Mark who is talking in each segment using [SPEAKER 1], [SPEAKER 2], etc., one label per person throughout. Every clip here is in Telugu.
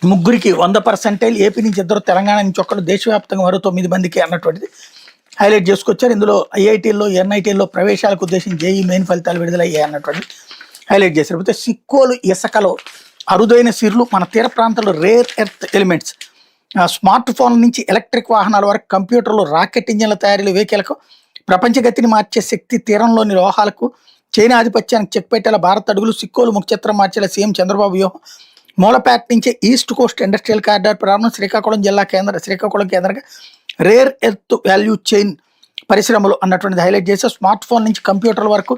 [SPEAKER 1] ముగ్గురికి 100%, ఏపీ నుంచి ఇద్దరు, తెలంగాణ నుంచి ఒక్కరు, దేశవ్యాప్తంగా మరో 9 మందికి అన్నటువంటిది హైలైట్ చేసుకొచ్చారు. ఇందులో ఐఐటీల్లో, ఎన్ఐటీల్లో ప్రవేశాలకు ఉద్దేశించి జేఈ మెయిన్ ఫలితాలు విడుదలయ్యాయి అన్నటువంటి హైలైట్ చేశారు. అయితే సిక్కోలు ఇసుకలో అరుదైన సిర్లు, మన తీర ప్రాంతాల్లో rare earth elements, smart phone నుంచి ఎలక్ట్రిక్ వాహనాల వరకు, కంప్యూటర్లు, రాకెట్ ఇంజిన్ల తయారీలు, వెహికల్కు ప్రపంచ గతిని మార్చే శక్తి, తీరంలోని లోహాలకు చైనా ఆధిపత్యానికి చెక్ పెట్టేలా భారత్ అడుగులు, సిక్కోలు ముఖ చిత్రం మార్చేలా సీఎం చంద్రబాబు వ్యూహం, మూలపేట నుంచి ఈస్ట్ కోస్ట్ ఇండస్ట్రియల్ కారిడార్ ప్రారంభం, శ్రీకాకుళం కేంద్రంగా రేర్ ఎర్త్ వాల్యూ చైన్ పరిశ్రమలు అన్నటువంటిది హైలైట్ చేస్తే, స్మార్ట్ ఫోన్ నుంచి కంప్యూటర్ల వరకు,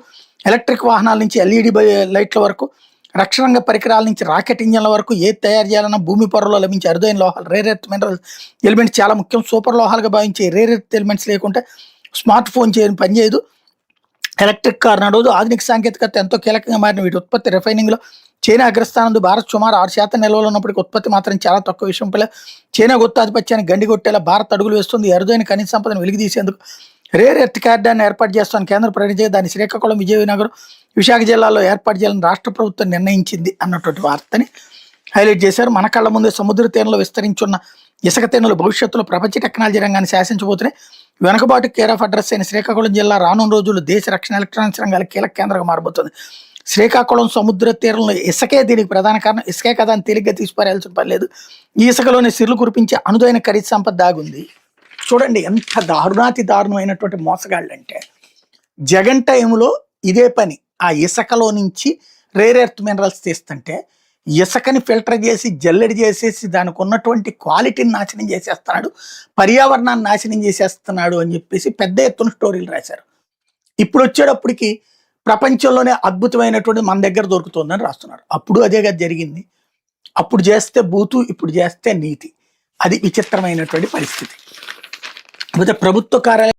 [SPEAKER 1] ఎలక్ట్రిక్ వాహనాల నుంచి ఎల్ఈడి లైట్ల వరకు, రక్షణ రంగ పరికరాల నుంచి రాకెట్ ఇంజన్ల వరకు, ఏది తయారు చేయాలన్నా భూమి పొరలో లభించే అరుదైన లోహాలు, రేర్ ఎర్త్ మినరల్ ఎలిమెంట్స్ చాలా ముఖ్యం. సూపర్ లోహాలుగా భావించే రేర్ ఎర్త్ ఎలిమెంట్స్ లేకుంటే స్మార్ట్ ఫోన్ పనిచేయదు, ఎలక్ట్రిక్ కార్ నడవదు. ఆధునిక సాంకేతికత ఎంతో కీలకంగా మారిన వీటి ఉత్పత్తి రిఫైనింగ్లో చైనా అగ్రస్థానం, భారత్ సుమారు 6% నిల్వలు ఉన్నప్పటికీ ఉత్పత్తి మాత్రం చాలా తక్కువ. విషయంపై చైనా గుత్తాధిపత్యాన్ని గండిగొట్టేలా భారత్ అడుగులు వేస్తుంది. అరుదైన ఖనిజ సంపదను వెలికితీసేందుకు రేర్ ఎర్త్ కారిడార్ని ఏర్పాటు చేస్తామని కేంద్ర ప్రకటించే, దాన్ని శ్రీకాకుళం, విజయనగరం, విశాఖ జిల్లాల్లో ఏర్పాటు చేయాలని రాష్ట్ర ప్రభుత్వం నిర్ణయించింది అన్నటువంటి వార్తని హైలైట్ చేశారు. మన కళ్ళ ముందే సముద్ర తీరంలో విస్తరించున్న ఇసుక తీరులు భవిష్యత్తులో ప్రపంచ టెక్నాలజీ రంగాన్ని శాసించబోతున్నాయి. వెనుకబాటు కేర్ ఆఫ్ అడ్రస్ అయిన శ్రీకాకుళం జిల్లా రానున్న రోజుల్లో దేశ రక్షణ, ఎలక్ట్రానిక్స్ రంగాల కీలక కేంద్రంగా మారబోతుంది. శ్రీకాకుళం సముద్ర తీరంలో ఇసుకే దీనికి ప్రధాన కారణం. ఇసుకే కదా అని తేలిగ్గా తీసిపారేయాల్సిన పని లేదు. ఈ ఇసుకలోని సిర్లు కురిపించే అనుదైన ఖరీదు సంపద దాగుంది. చూడండి ఎంత దారుణాతి దారుణమైనటువంటి మోసగాళ్ళు అంటే, జగన్ టైంలో ఇదే పని, ఆ ఇసుకలో నుంచి రేర్ ఎర్త్ మినరల్స్ తీస్తుంటే ఇసుకని ఫిల్టర్ చేసి జల్లెడి చేసేసి దానికి ఉన్నటువంటి క్వాలిటీని నాశనం చేసేస్తున్నాడు, పర్యావరణాన్ని నాశనం చేసేస్తున్నాడు అని చెప్పేసి పెద్ద ఎత్తున స్టోరీలు రాశారు. ఇప్పుడు వచ్చేటప్పటికి ప్రపంచంలోనే అద్భుతమైనటువంటి మన దగ్గర దొరుకుతుందని రాస్తున్నారు. అప్పుడు అదే కదా జరిగింది. అప్పుడు చేస్తే బూతు, ఇప్పుడు చేస్తే నీతి. అది విచిత్రమైనటువంటి పరిస్థితి. అయితే ప్రభుత్వ కార్యాలయం